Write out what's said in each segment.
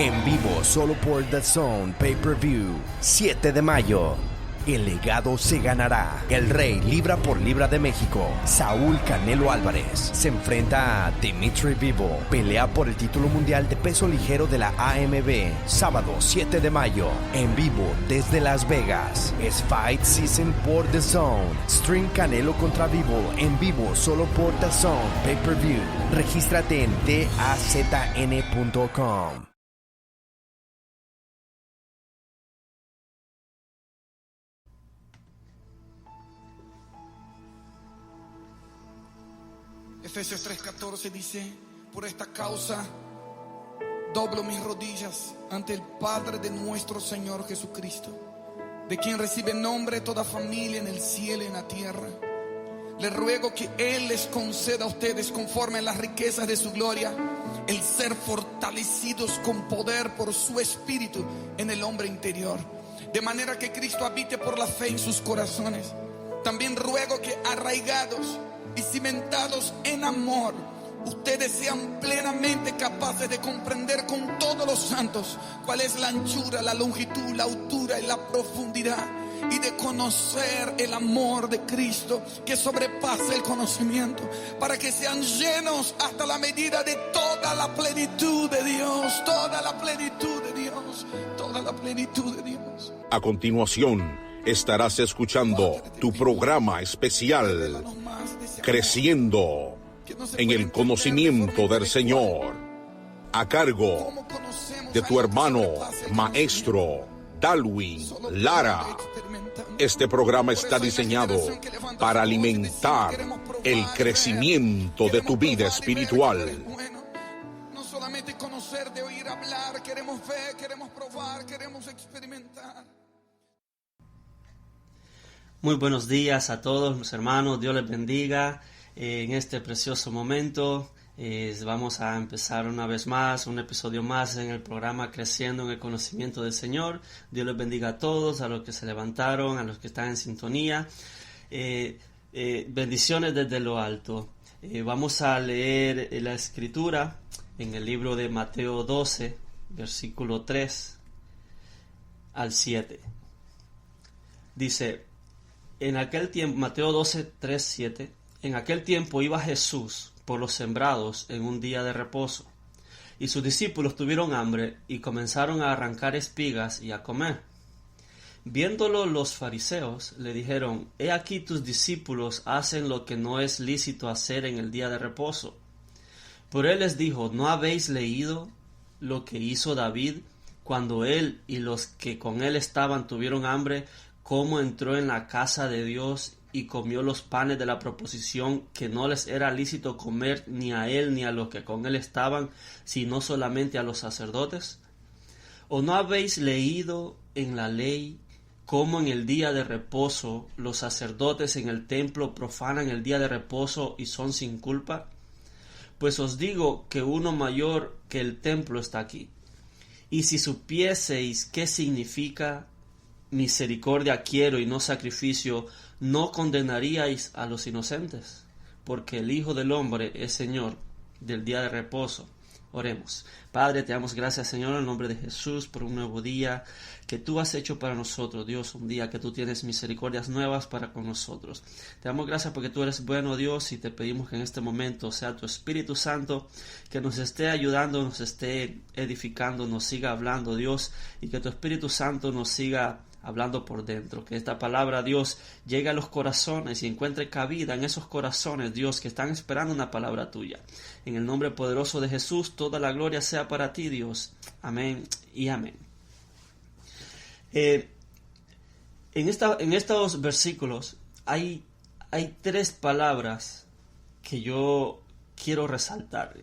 En vivo solo por DAZN Pay-Per-View. 7 de mayo. El legado se ganará. El Rey libra por libra de México, Saúl Canelo Álvarez, se enfrenta a Dimitri Bivol. Pelea por el título mundial de peso ligero de la AMB. Sábado 7 de mayo. En vivo desde Las Vegas. Es Fight Season por DAZN. Stream Canelo contra Bivol en vivo solo por DAZN Pay-Per-View. Regístrate en DAZN.com. Efesios 3:14 dice: por esta causa doblo mis rodillas ante el Padre de nuestro Señor Jesucristo, de quien recibe nombre toda familia en el cielo y en la tierra. Le ruego que Él les conceda a ustedes, conforme a las riquezas de su gloria, el ser fortalecidos con poder por su Espíritu en el hombre interior, de manera que Cristo habite por la fe en sus corazones. También ruego que, arraigados y cimentados en amor, ustedes sean plenamente capaces de comprender con todos los santos cuál es la anchura, la longitud, la altura y la profundidad, y de conocer el amor de Cristo que sobrepasa el conocimiento, para que sean llenos hasta la medida de toda la plenitud de Dios, toda la plenitud de Dios, toda la plenitud de Dios. A continuación, estarás escuchando tu programa especial, Creciendo en el Conocimiento del Señor, a cargo de tu hermano maestro Dalwin Lara. Este programa está diseñado para alimentar el crecimiento de tu vida espiritual. No solamente conocer, de oír hablar, queremos ver, queremos probar, queremos experimentar. Muy buenos días a todos mis hermanos, Dios les bendiga en este precioso momento. Vamos a empezar una vez más, un episodio más en el programa Creciendo en el Conocimiento del Señor. Dios les bendiga a todos, a los que se levantaron, a los que están en sintonía. Bendiciones desde lo alto. Vamos a leer la escritura en el libro de Mateo 12, versículo 3 al 7. Dice: en aquel tiempo, Mateo 12, 3, 7, en aquel tiempo iba Jesús por los sembrados en un día de reposo, y sus discípulos tuvieron hambre y comenzaron a arrancar espigas y a comer. Viéndolo los fariseos, le dijeron: he aquí tus discípulos hacen lo que no es lícito hacer en el día de reposo. Pero él les dijo: ¿no habéis leído lo que hizo David cuando él y los que con él estaban tuvieron hambre, cómo entró en la casa de Dios y comió los panes de la proposición, que no les era lícito comer ni a él ni a los que con él estaban, sino solamente a los sacerdotes? ¿O no habéis leído en la ley cómo en el día de reposo los sacerdotes en el templo profanan el día de reposo y son sin culpa? Pues os digo que uno mayor que el templo está aquí. Y si supieseis qué significa misericordia quiero y no sacrificio, no condenaríais a los inocentes, porque el Hijo del Hombre es Señor del día de reposo. Oremos. Padre, te damos gracias, Señor, en el nombre de Jesús, por un nuevo día que tú has hecho para nosotros, Dios, un día que tú tienes misericordias nuevas para con nosotros. Te damos gracias porque tú eres bueno, Dios, y te pedimos que en este momento sea tu Espíritu Santo que nos esté ayudando, nos esté edificando, nos siga hablando, Dios, y que tu Espíritu Santo nos siga hablando por dentro, que esta palabra, Dios, llegue a los corazones y encuentre cabida en esos corazones, Dios, que están esperando una palabra tuya. En el nombre poderoso de Jesús, toda la gloria sea para ti, Dios. Amén y amén. En estos versículos hay 3 palabras que yo quiero resaltar,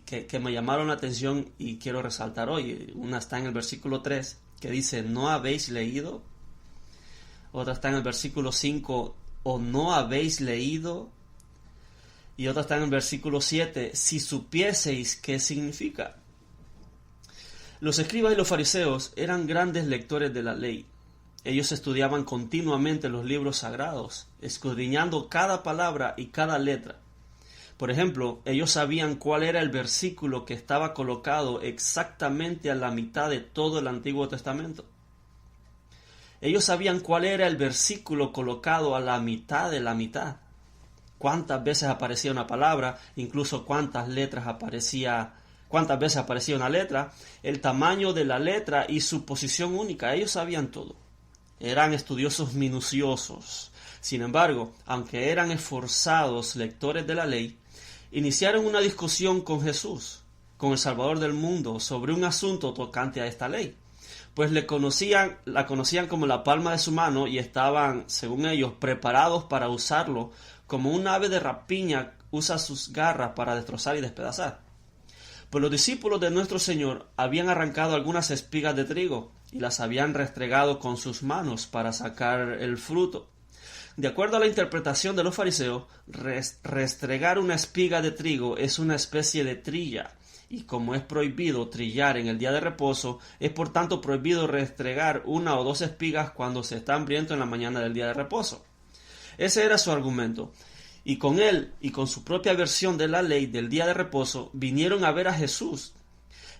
que me llamaron la atención y quiero resaltar hoy. Una está en el versículo 3, que dice: ¿no habéis leído? Otra está en el versículo 5, ¿o no habéis leído? Y otra está en el versículo 7, si supieseis qué significa. Los escribas y los fariseos eran grandes lectores de la ley. Ellos estudiaban continuamente los libros sagrados, escudriñando cada palabra y cada letra, Por ejemplo, ellos sabían cuál era el versículo que estaba colocado exactamente a la mitad de todo el Antiguo Testamento. Ellos sabían cuál era el versículo colocado a la mitad de la mitad. Cuántas veces aparecía una palabra, incluso cuántas veces aparecía una letra, el tamaño de la letra y su posición única. Ellos sabían todo. Eran estudiosos minuciosos. Sin embargo, aunque eran esforzados lectores de la ley, iniciaron una discusión con Jesús, con el Salvador del mundo, sobre un asunto tocante a esta ley. Pues la conocían como la palma de su mano y estaban, según ellos, preparados para usarlo como un ave de rapiña usa sus garras para destrozar y despedazar. Pues los discípulos de nuestro Señor habían arrancado algunas espigas de trigo y las habían restregado con sus manos para sacar el fruto. De acuerdo a la interpretación de los fariseos, restregar una espiga de trigo es una especie de trilla, y como es prohibido trillar en el día de reposo, es por tanto prohibido restregar una o dos espigas cuando se está hambriento en la mañana del día de reposo. Ese era su argumento. Y con él y con su propia versión de la ley del día de reposo vinieron a ver a Jesús.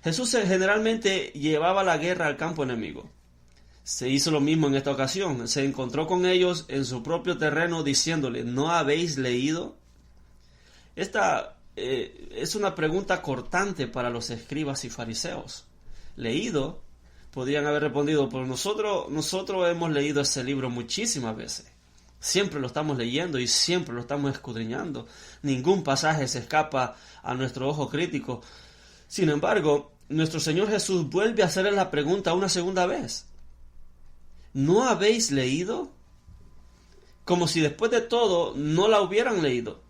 Jesús generalmente llevaba la guerra al campo enemigo. Se hizo lo mismo en esta ocasión. Se encontró con ellos en su propio terreno diciéndole: ¿no habéis leído? Esta es una pregunta cortante para los escribas y fariseos. ¿Leído? Podrían haber respondido: pero nosotros hemos leído ese libro muchísimas veces. Siempre lo estamos leyendo y siempre lo estamos escudriñando. Ningún pasaje se escapa a nuestro ojo crítico. Sin embargo, nuestro Señor Jesús vuelve a hacerle la pregunta una segunda vez. ¿No habéis leído? Como si después de todo no la hubieran leído.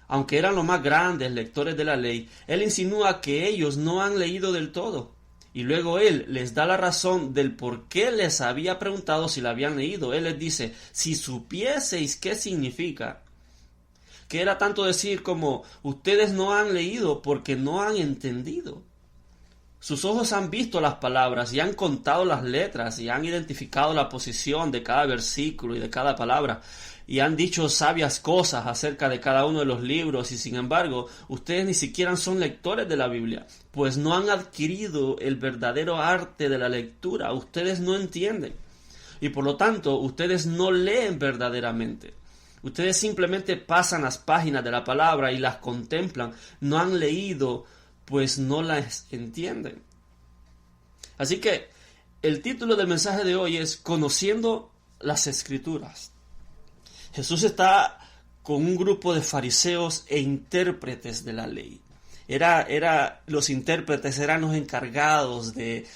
Aunque eran los más grandes lectores de la ley, Él insinúa que ellos no han leído del todo. Y luego Él les da la razón del por qué les había preguntado si la habían leído. Él les dice: si supieseis qué significa, que era tanto decir como: ustedes no han leído porque no han entendido. Sus ojos han visto las palabras y han contado las letras y han identificado la posición de cada versículo y de cada palabra. Y han dicho sabias cosas acerca de cada uno de los libros, y sin embargo, ustedes ni siquiera son lectores de la Biblia, pues no han adquirido el verdadero arte de la lectura. Ustedes no entienden, y por lo tanto, ustedes no leen verdaderamente. Ustedes simplemente pasan las páginas de la palabra y las contemplan. No han leído, pues no las entienden. Así que, el título del mensaje de hoy es Conociendo las Escrituras. Jesús está con un grupo de fariseos e intérpretes de la ley. Los intérpretes eran los encargados de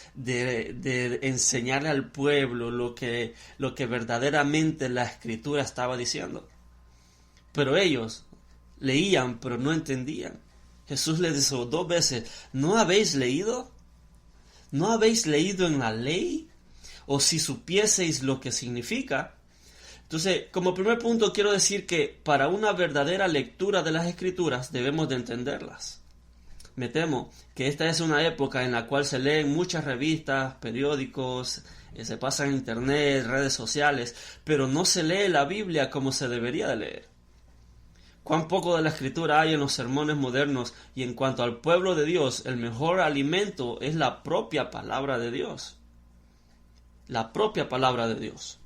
enseñarle al pueblo lo que verdaderamente la Escritura estaba diciendo. Pero ellos leían, pero no entendían. Jesús les dijo 2 veces: ¿no habéis leído? ¿No habéis leído en la ley? O si supieseis lo que significa. Entonces, como primer punto quiero decir que para una verdadera lectura de las Escrituras debemos de entenderlas. Me temo que esta es una época en la cual se leen muchas revistas, periódicos, se pasa en internet, redes sociales, pero no se lee la Biblia como se debería de leer. Cuán poco de la Escritura hay en los sermones modernos, y en cuanto al pueblo de Dios, el mejor alimento es la propia palabra de Dios. La propia palabra de Dios.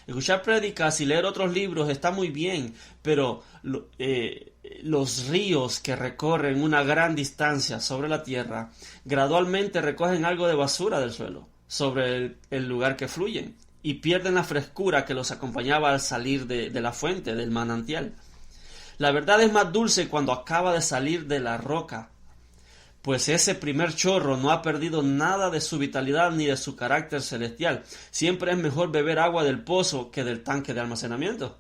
Escuchar prédicas y leer otros libros está muy bien, pero los ríos que recorren una gran distancia sobre la tierra gradualmente recogen algo de basura del suelo sobre el lugar que fluyen y pierden la frescura que los acompañaba al salir de la fuente, del manantial. La verdad es más dulce cuando acaba de salir de la roca, pues ese primer chorro no ha perdido nada de su vitalidad ni de su carácter celestial. Siempre es mejor beber agua del pozo que del tanque de almacenamiento.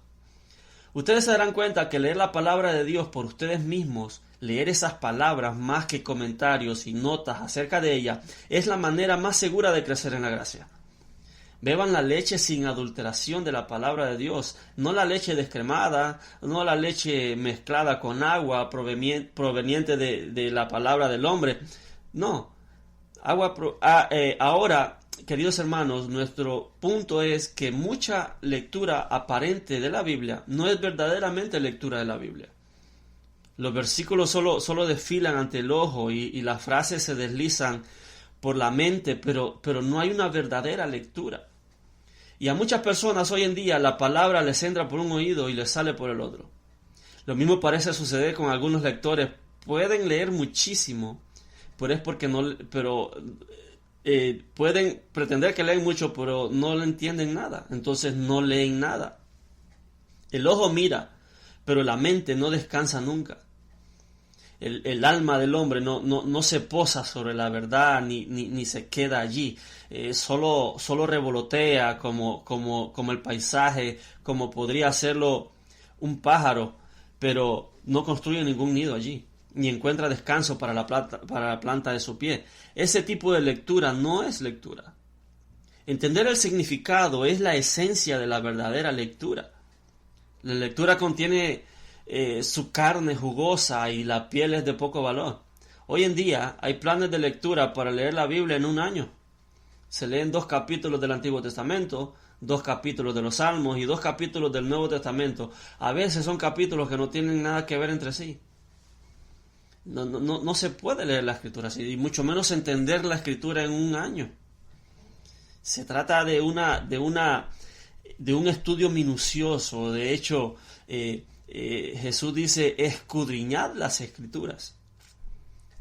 Ustedes se darán cuenta que leer la palabra de Dios por ustedes mismos, leer esas palabras más que comentarios y notas acerca de ella, es la manera más segura de crecer en la gracia. Beban la leche sin adulteración de la palabra de Dios, no la leche descremada, no la leche mezclada con agua proveniente de la palabra del hombre. No. Ahora, queridos hermanos, nuestro punto es que mucha lectura aparente de la Biblia no es verdaderamente lectura de la Biblia. Los versículos solo desfilan ante el ojo y las frases se deslizan por la mente, pero no hay una verdadera lectura. Y a muchas personas hoy en día la palabra les entra por un oído y les sale por el otro. Lo mismo parece suceder con algunos lectores. Pueden leer muchísimo, pero es porque pueden pretender que leen mucho, pero no le entienden nada. Entonces no leen nada. El ojo mira, pero la mente no descansa nunca. El alma del hombre no se posa sobre la verdad ni se queda allí. Solo revolotea como el paisaje, como podría hacerlo un pájaro, pero no construye ningún nido allí, ni encuentra descanso para la planta de su pie. Ese tipo de lectura no es lectura. Entender el significado es la esencia de la verdadera lectura. La lectura contiene su carne jugosa y la piel es de poco valor. Hoy en día hay planes de lectura para leer la Biblia en un año. Se leen 2 capítulos del Antiguo Testamento, 2 capítulos de los Salmos y 2 capítulos del Nuevo Testamento. A veces son capítulos que no tienen nada que ver entre sí. No se puede leer la Escritura así, y mucho menos entender la Escritura en un año. Se trata de un estudio minucioso. De hecho, Jesús dice: escudriñad las Escrituras.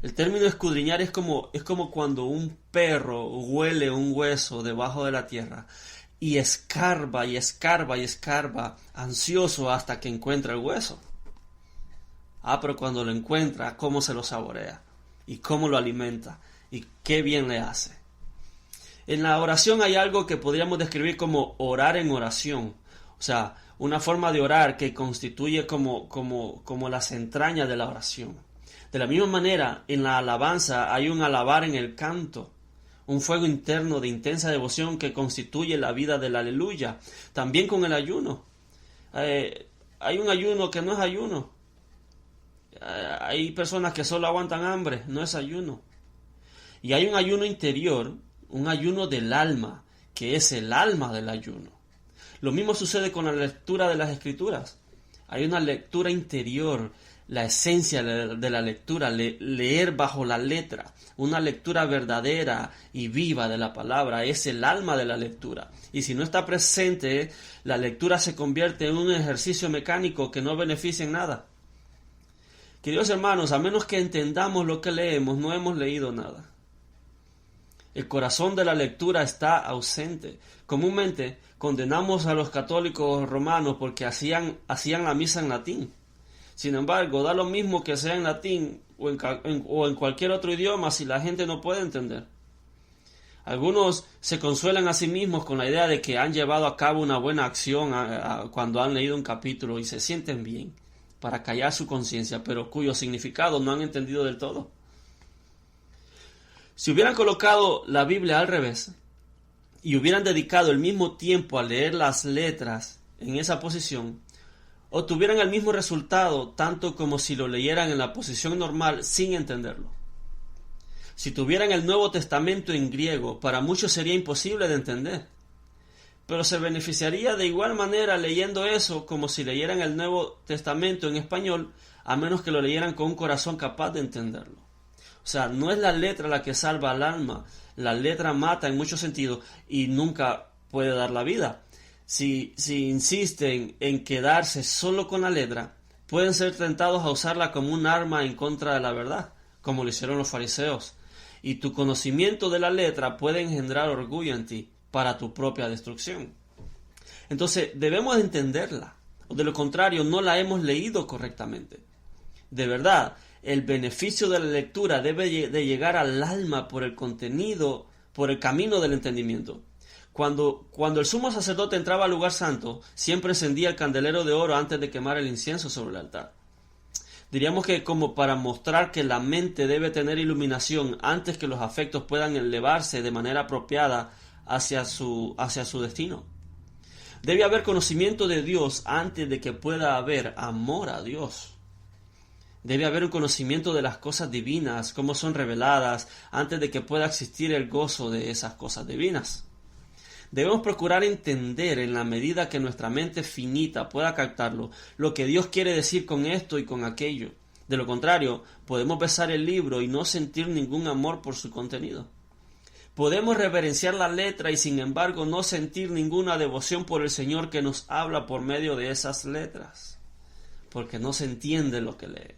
El término escudriñar es como cuando un perro huele un hueso debajo de la tierra y escarba y escarba y escarba, ansioso hasta que encuentra el hueso. Pero cuando lo encuentra, cómo se lo saborea y cómo lo alimenta y qué bien le hace. En la oración hay algo que podríamos describir como orar en oración. O sea, una forma de orar que constituye como las entrañas de la oración. De la misma manera, en la alabanza hay un alabar en el canto, un fuego interno de intensa devoción que constituye la vida del aleluya. También con el ayuno. Hay un ayuno que no es ayuno. Hay personas que solo aguantan hambre, no es ayuno. Y hay un ayuno interior, un ayuno del alma, que es el alma del ayuno. Lo mismo sucede con la lectura de las Escrituras. Hay una lectura interior, la esencia de la lectura, leer bajo la letra, una lectura verdadera y viva de la palabra, es el alma de la lectura. Y si no está presente, la lectura se convierte en un ejercicio mecánico que no beneficia en nada. Queridos hermanos, a menos que entendamos lo que leemos, no hemos leído nada. El corazón de la lectura está ausente. Comúnmente condenamos a los católicos romanos porque hacían la misa en latín. Sin embargo, da lo mismo que sea en latín o en cualquier otro idioma si la gente no puede entender. Algunos se consuelan a sí mismos con la idea de que han llevado a cabo una buena acción cuando han leído un capítulo y se sienten bien para callar su conciencia, pero cuyo significado no han entendido del todo. Si hubieran colocado la Biblia al revés y hubieran dedicado el mismo tiempo a leer las letras en esa posición, obtuvieran el mismo resultado tanto como si lo leyeran en la posición normal sin entenderlo. Si tuvieran el Nuevo Testamento en griego, para muchos sería imposible de entender, pero se beneficiaría de igual manera leyendo eso como si leyeran el Nuevo Testamento en español, a menos que lo leyeran con un corazón capaz de entenderlo. O sea, no es la letra la que salva al alma, la letra mata en muchos sentidos y nunca puede dar la vida. Si insisten en quedarse solo con la letra, pueden ser tentados a usarla como un arma en contra de la verdad, como lo hicieron los fariseos. Y tu conocimiento de la letra puede engendrar orgullo en ti para tu propia destrucción. Entonces, debemos entenderla, o de lo contrario, no la hemos leído correctamente. De verdad, el beneficio de la lectura debe de llegar al alma por el contenido, por el camino del entendimiento. Cuando el sumo sacerdote entraba al lugar santo, siempre encendía el candelero de oro antes de quemar el incienso sobre el altar. Diríamos que como para mostrar que la mente debe tener iluminación antes que los afectos puedan elevarse de manera apropiada hacia su destino. Debe haber conocimiento de Dios antes de que pueda haber amor a Dios. Debe haber un conocimiento de las cosas divinas, cómo son reveladas, antes de que pueda existir el gozo de esas cosas divinas. Debemos procurar entender, en la medida que nuestra mente finita pueda captarlo, lo que Dios quiere decir con esto y con aquello. De lo contrario, podemos besar el libro y no sentir ningún amor por su contenido. Podemos reverenciar la letra y sin embargo no sentir ninguna devoción por el Señor que nos habla por medio de esas letras, porque no se entiende lo que lee.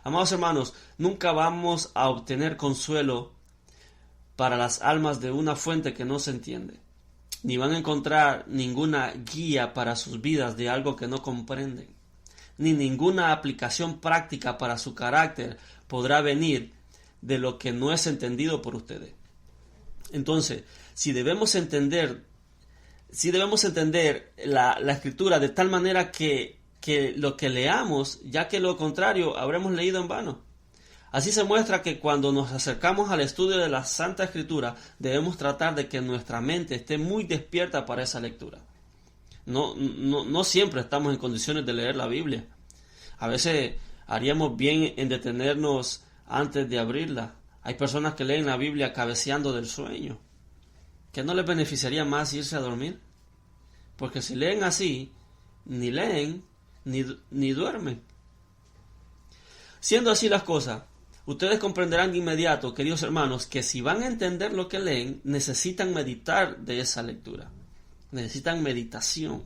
Amados hermanos, nunca vamos a obtener consuelo para las almas de una fuente que no se entiende, ni van a encontrar ninguna guía para sus vidas de algo que no comprenden, ni ninguna aplicación práctica para su carácter podrá venir de lo que no es entendido por ustedes. Entonces, si debemos entender la escritura de tal manera que lo que leamos, ya que lo contrario habremos leído en vano. Así se muestra que cuando nos acercamos al estudio de la Santa Escritura, debemos tratar de que nuestra mente esté muy despierta para esa lectura. No siempre estamos en condiciones de leer la Biblia. A veces haríamos bien en detenernos antes de abrirla. Hay personas que leen la Biblia cabeceando del sueño. ¿Qué no les beneficiaría más irse a dormir? Porque si leen así, ni leen, ni duermen. Siendo así las cosas, ustedes comprenderán de inmediato, queridos hermanos, que si van a entender lo que leen, necesitan meditar de esa lectura. Necesitan meditación.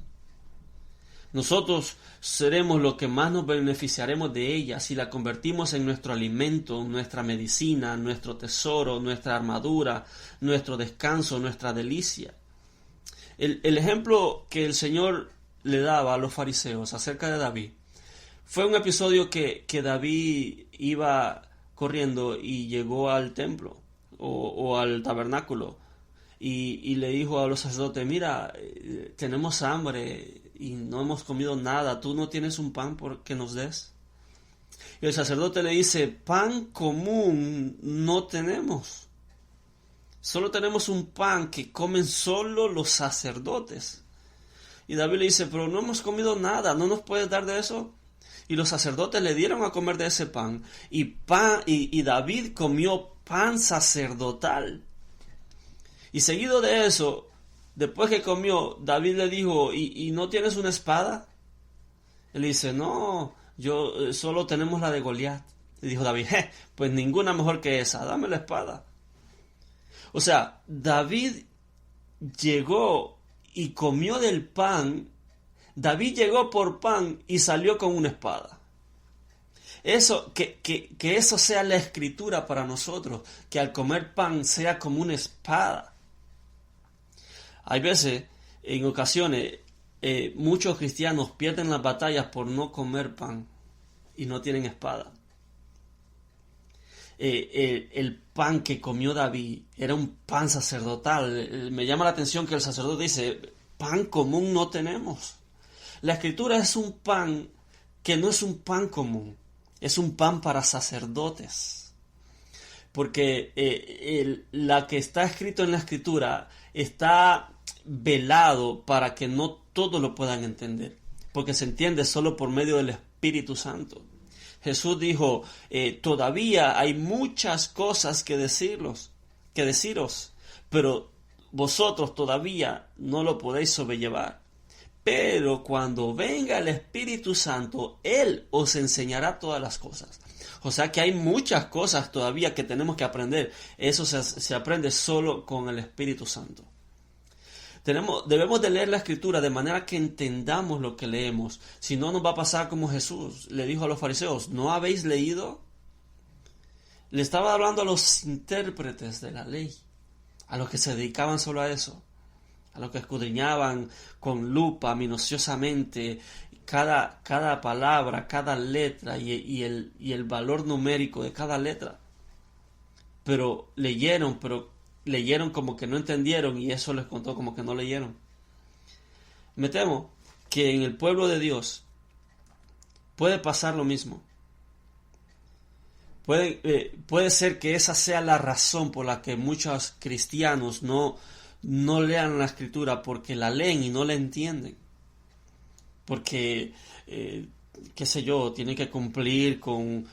Nosotros seremos los que más nos beneficiaremos de ella si la convertimos en nuestro alimento, nuestra medicina, nuestro tesoro, nuestra armadura, nuestro descanso, nuestra delicia. El ejemplo que el Señor le daba a los fariseos acerca de David fue un episodio que David iba corriendo y llegó al templo o al tabernáculo y le dijo a los sacerdotes: mira, tenemos hambre y no hemos comido nada, ¿tú no tienes un pan que nos des? Y el sacerdote le dice: pan común no tenemos, solo tenemos un pan que comen solo los sacerdotes. Y David le dice: pero no hemos comido nada, ¿no nos puedes dar de eso? Y los sacerdotes le dieron a comer de ese pan, y David comió pan sacerdotal. Y seguido de eso, después que comió, David le dijo: ¿Y no tienes una espada? Él dice: no, yo solo tenemos la de Goliat. Y dijo David: pues ninguna mejor que esa, dame la espada. O sea, David llegó y comió del pan. David llegó por pan y salió con una espada. Eso, que eso sea la escritura para nosotros, que al comer pan sea como una espada. Hay veces, en ocasiones, muchos cristianos pierden las batallas por no comer pan y no tienen espada. El pan que comió David era un pan sacerdotal. Me llama la atención que el sacerdote dice: pan común no tenemos. La escritura es un pan que no es un pan común, es un pan para sacerdotes. Porque la que está escrito en la escritura está velado para que no todos lo puedan entender, porque se entiende solo por medio del Espíritu Santo. Jesús dijo: todavía hay muchas cosas que deciros, pero vosotros todavía no lo podéis sobrellevar. Pero cuando venga el Espíritu Santo, Él os enseñará todas las cosas. O sea que hay muchas cosas todavía que tenemos que aprender. Eso se aprende solo con el Espíritu Santo. Debemos de leer la Escritura de manera que entendamos lo que leemos. Si no, nos va a pasar como Jesús le dijo a los fariseos: ¿no habéis leído? Le estaba hablando a los intérpretes de la ley, a los que se dedicaban solo a eso, a los que escudriñaban con lupa minuciosamente cada palabra, cada letra y el valor numérico de cada letra. Pero leyeron como que no entendieron, y eso les contó como que no leyeron. Me temo que en el pueblo de Dios puede pasar lo mismo. Puede ser que esa sea la razón por la que muchos cristianos no lean la Escritura, porque la leen y no la entienden. Porque, qué sé yo, tienen que cumplir con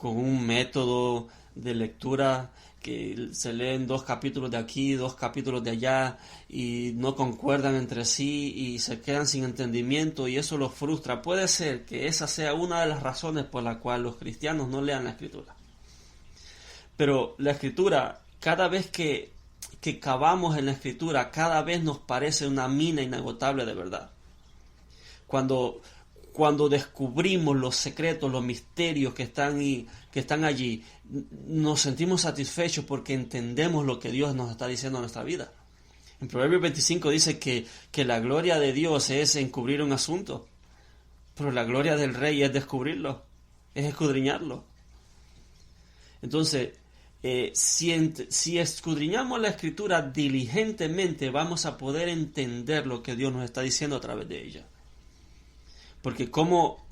un método de lectura que se leen 2 capítulos de aquí, 2 capítulos de allá y no concuerdan entre sí y se quedan sin entendimiento y eso los frustra. Puede ser que esa sea una de las razones por la cual los cristianos no lean la Escritura. Pero la Escritura, cada vez que cavamos en la Escritura, cada vez nos parece una mina inagotable de verdad. Cuando descubrimos los secretos, los misterios que están allí, nos sentimos satisfechos porque entendemos lo que Dios nos está diciendo en nuestra vida. En Proverbios 25 dice que la gloria de Dios es encubrir un asunto, pero la gloria del Rey es descubrirlo, es escudriñarlo. Entonces, si escudriñamos la Escritura diligentemente, vamos a poder entender lo que Dios nos está diciendo a través de ella. Porque como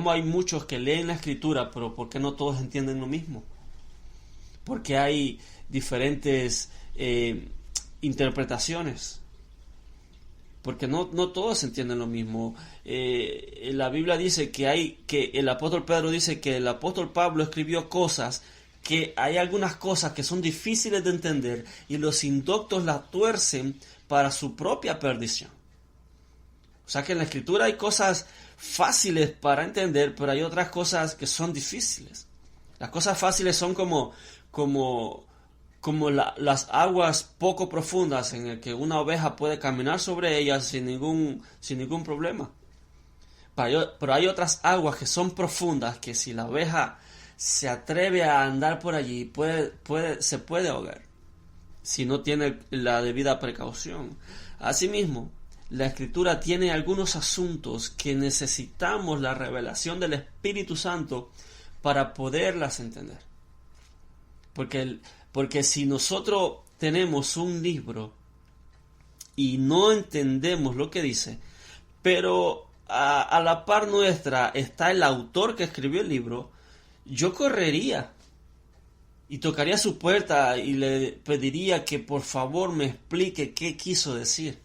hay muchos que leen la Escritura, pero ¿por qué no todos entienden lo mismo? Porque hay diferentes interpretaciones. Porque no todos entienden lo mismo. La Biblia dice que el apóstol Pedro dice que el apóstol Pablo escribió cosas que hay algunas cosas que son difíciles de entender y los indoctos las tuercen para su propia perdición. O sea que en la Escritura hay cosas fáciles para entender, pero hay otras cosas que son difíciles. Las cosas fáciles son como las aguas poco profundas en el que una oveja puede caminar sobre ellas sin ningún problema. Pero hay otras aguas que son profundas que si la oveja se atreve a andar por allí se puede ahogar si no tiene la debida precaución. Asimismo, la Escritura tiene algunos asuntos que necesitamos la revelación del Espíritu Santo para poderlas entender. Porque si nosotros tenemos un libro y no entendemos lo que dice, pero a la par nuestra está el autor que escribió el libro, yo correría y tocaría su puerta y le pediría que por favor me explique qué quiso decir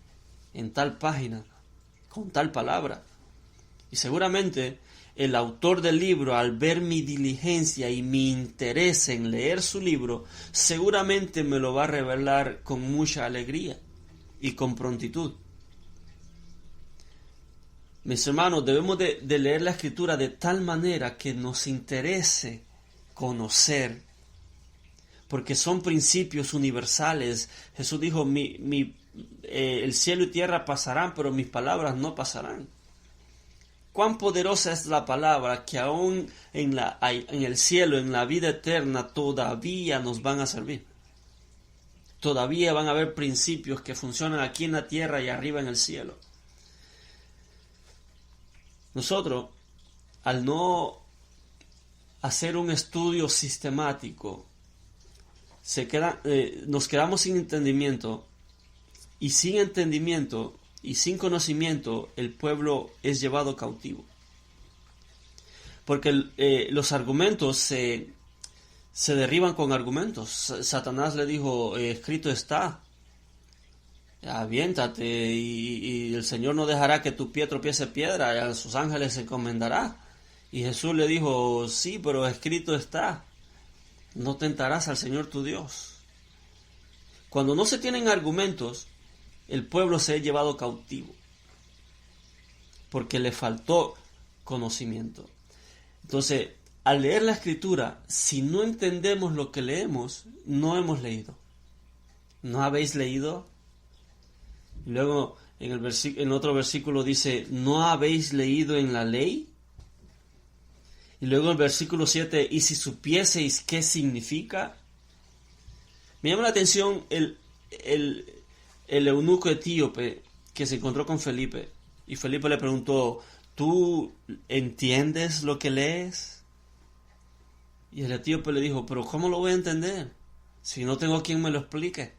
en tal página, con tal palabra. Y seguramente el autor del libro, al ver mi diligencia y mi interés en leer su libro, seguramente me lo va a revelar con mucha alegría y con prontitud. Mis hermanos, debemos de leer la Escritura de tal manera que nos interese conocer, porque son principios universales. Jesús dijo, el cielo y tierra pasarán, pero mis palabras no pasarán. Cuán poderosa es la palabra que aún en el cielo, en la vida eterna, todavía nos van a servir. Todavía van a haber principios que funcionan aquí en la tierra y arriba en el cielo. Nosotros, al no hacer un estudio sistemático, nos quedamos sin entendimiento, y sin entendimiento y sin conocimiento el pueblo es llevado cautivo. Porque los argumentos se derriban con argumentos. Satanás le dijo, escrito está, aviéntate y el Señor no dejará que tu pie tropiece piedra, y a sus ángeles se encomendará. Y Jesús le dijo, sí, pero escrito está, no tentarás al Señor tu Dios. Cuando no se tienen argumentos, el pueblo se ha llevado cautivo, porque le faltó conocimiento. Entonces, al leer la Escritura, si no entendemos lo que leemos, no hemos leído. ¿No habéis leído? Y luego, en otro versículo dice, ¿no habéis leído en la ley? Y luego el versículo 7, ¿y si supieseis qué significa? Me llama la atención el eunuco etíope que se encontró con Felipe. Y Felipe le preguntó, ¿tú entiendes lo que lees? Y el etíope le dijo, ¿pero cómo lo voy a entender si no tengo quien me lo explique?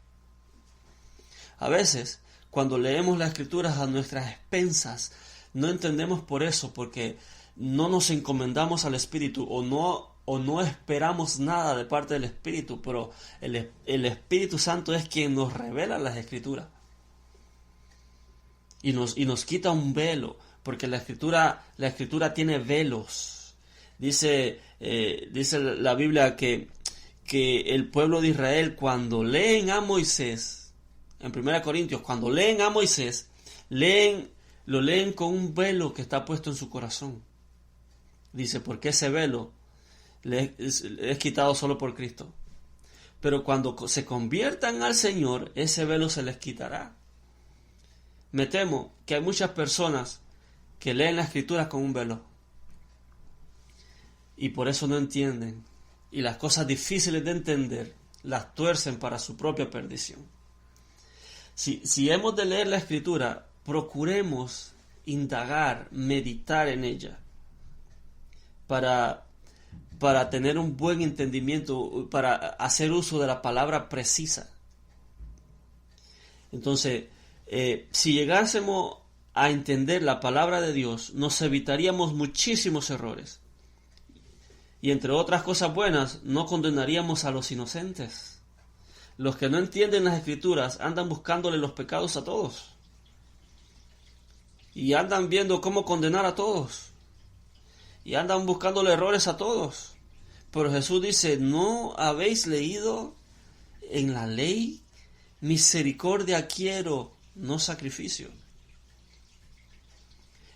A veces, cuando leemos las Escrituras a nuestras expensas, no entendemos por eso, porque no nos encomendamos al Espíritu o no esperamos nada de parte del Espíritu, pero el Espíritu Santo es quien nos revela las Escrituras y nos quita un velo, porque la Escritura tiene velos. Dice la Biblia que que el pueblo de Israel, cuando leen a Moisés, en 1 Corintios, cuando leen a Moisés, lo leen con un velo que está puesto en su corazón. Dice, porque ese velo le es quitado solo por Cristo. Pero cuando se conviertan al Señor, ese velo se les quitará. Me temo que hay muchas personas que leen la Escritura con un velo. Y por eso no entienden. Y las cosas difíciles de entender las tuercen para su propia perdición. Si hemos de leer la Escritura, procuremos indagar, meditar en ella, para tener un buen entendimiento, para hacer uso de la palabra precisa. Entonces, si llegásemos a entender la palabra de Dios, nos evitaríamos muchísimos errores. Y entre otras cosas buenas, no condenaríamos a los inocentes. Los que no entienden las Escrituras andan buscándole los pecados a todos. Y andan viendo cómo condenar a todos. Y andan buscándole errores a todos. Pero Jesús dice, ¿no habéis leído en la ley? Misericordia quiero, no sacrificio.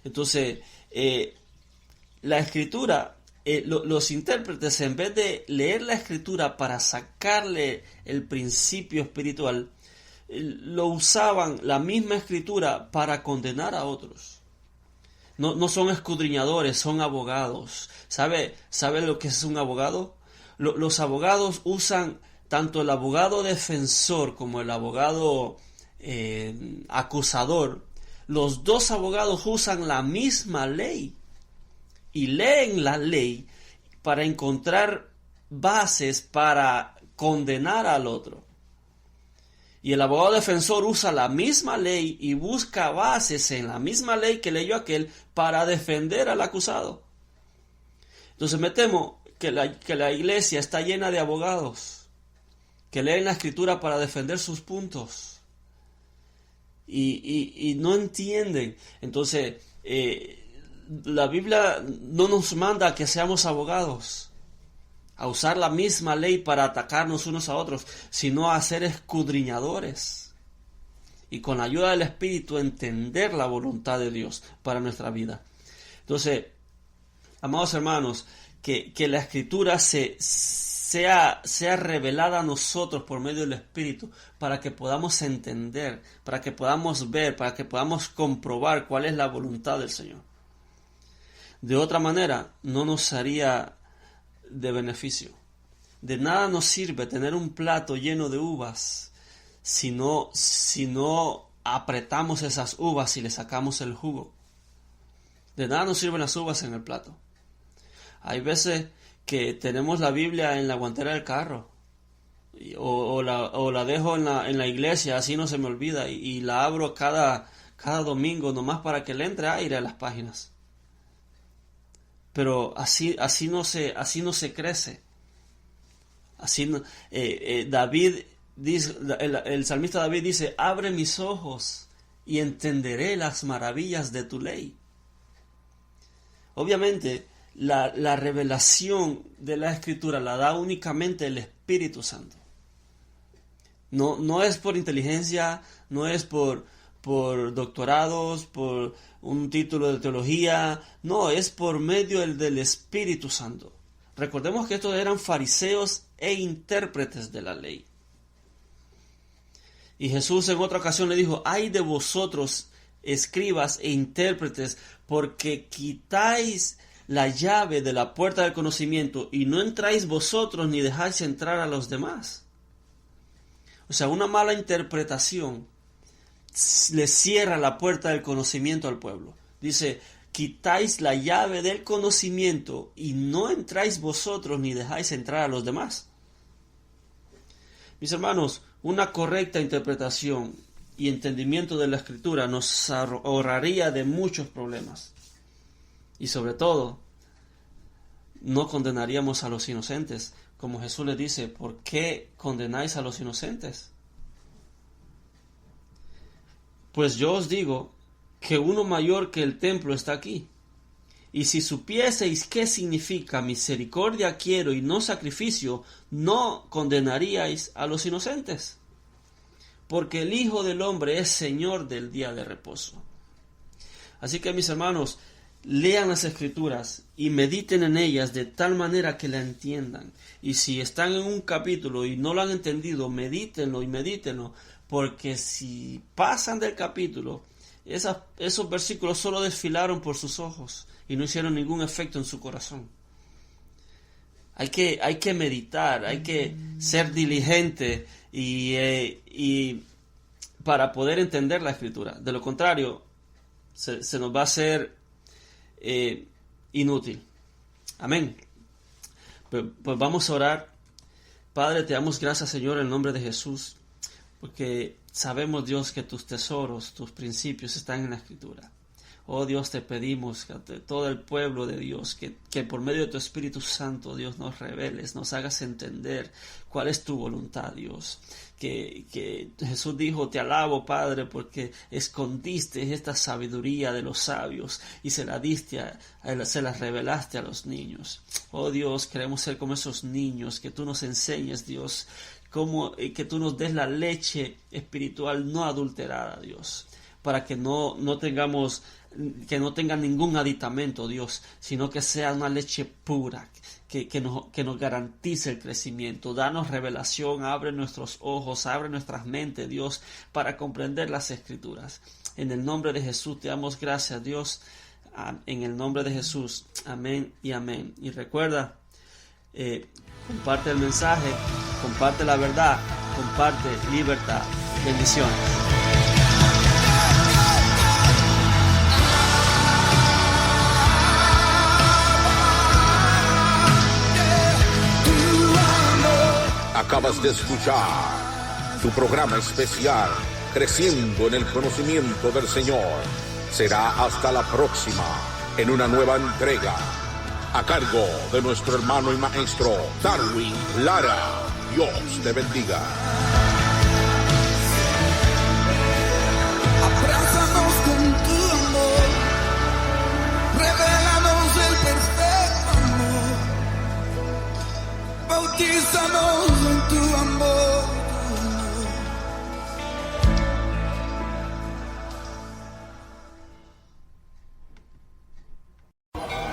Entonces, la Escritura, los intérpretes, en vez de leer la Escritura para sacarle el principio espiritual, lo usaban la misma Escritura para condenar a otros. No son escudriñadores, son abogados. ¿Sabe lo que es un abogado? Los abogados usan tanto el abogado defensor como el abogado acusador. Los dos abogados usan la misma ley y leen la ley para encontrar bases para condenar al otro. Y el abogado defensor usa la misma ley y busca bases en la misma ley que leyó aquel para defender al acusado. Entonces me temo que la iglesia está llena de abogados que leen la Escritura para defender sus puntos y no entienden. Entonces la Biblia no nos manda a que seamos abogados, a usar la misma ley para atacarnos unos a otros, sino a ser escudriñadores y con la ayuda del Espíritu entender la voluntad de Dios para nuestra vida. Entonces, amados hermanos, que la Escritura sea revelada a nosotros por medio del Espíritu para que podamos entender, para que podamos ver, para que podamos comprobar cuál es la voluntad del Señor. De otra manera, no nos haría de beneficio. De nada nos sirve tener un plato lleno de uvas si no apretamos esas uvas y le sacamos el jugo. De nada nos sirven las uvas en el plato. Hay veces que tenemos la Biblia en la guantera del carro o la dejo en la iglesia, así no se me olvida, y la abro cada domingo nomás para que le entre aire a las páginas. Pero así no se crece. Así no, David dice, el salmista David dice, abre mis ojos y entenderé las maravillas de tu ley. Obviamente, la revelación de la Escritura la da únicamente el Espíritu Santo. No es por inteligencia, no es por doctorados, por un título de teología, no, es por medio del Espíritu Santo. Recordemos que estos eran fariseos e intérpretes de la ley. Y Jesús en otra ocasión le dijo, ay de vosotros, escribas e intérpretes, porque quitáis la llave de la puerta del conocimiento y no entráis vosotros ni dejáis entrar a los demás. O sea, una mala interpretación le cierra la puerta del conocimiento al pueblo. Dice, quitáis la llave del conocimiento y no entráis vosotros ni dejáis entrar a los demás. Mis hermanos, una correcta interpretación y entendimiento de la Escritura nos ahorraría de muchos problemas. Y sobre todo, no condenaríamos a los inocentes. Como Jesús le dice, ¿por qué condenáis a los inocentes? Pues yo os digo que uno mayor que el templo está aquí. Y si supieseis qué significa misericordia quiero y no sacrificio, no condenaríais a los inocentes. Porque el Hijo del Hombre es Señor del día de reposo. Así que, mis hermanos, lean las Escrituras y mediten en ellas de tal manera que la entiendan. Y si están en un capítulo y no lo han entendido, medítenlo, porque si pasan del capítulo, esos versículos solo desfilaron por sus ojos y no hicieron ningún efecto en su corazón. Hay que meditar, hay que ser diligente y para poder entender la Escritura. De lo contrario, se nos va a hacer inútil. Amén. Pues vamos a orar. Padre, te damos gracias, Señor, en el nombre de Jesús, porque sabemos, Dios, que tus tesoros, tus principios están en la Escritura. Oh Dios, te pedimos que ante todo el pueblo de Dios, que por medio de tu Espíritu Santo, Dios, nos reveles, nos hagas entender cuál es tu voluntad, Dios. Que Jesús dijo, te alabo, Padre, porque escondiste esta sabiduría de los sabios y se la revelaste a los niños. Oh Dios, queremos ser como esos niños, que tú nos enseñes, Dios, que tú nos des la leche espiritual no adulterada, Dios, para que no tenga ningún aditamento, Dios, sino que sea una leche pura, que nos garantice el crecimiento. Danos revelación, abre nuestros ojos, abre nuestras mentes, Dios, para comprender las Escrituras. En el nombre de Jesús te damos gracias, Dios, en el nombre de Jesús. Amén y amén. Y recuerda, comparte el mensaje, comparte la verdad, comparte libertad. Bendiciones. Acabas de escuchar tu programa especial, Creciendo en el Conocimiento del Señor. Será hasta la próxima, en una nueva entrega, a cargo de nuestro hermano y maestro, Darwin Lara. Dios te bendiga. Abrázanos con tu amor, revélanos el perfecto amor, bautízanos en tu amor.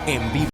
En vivo.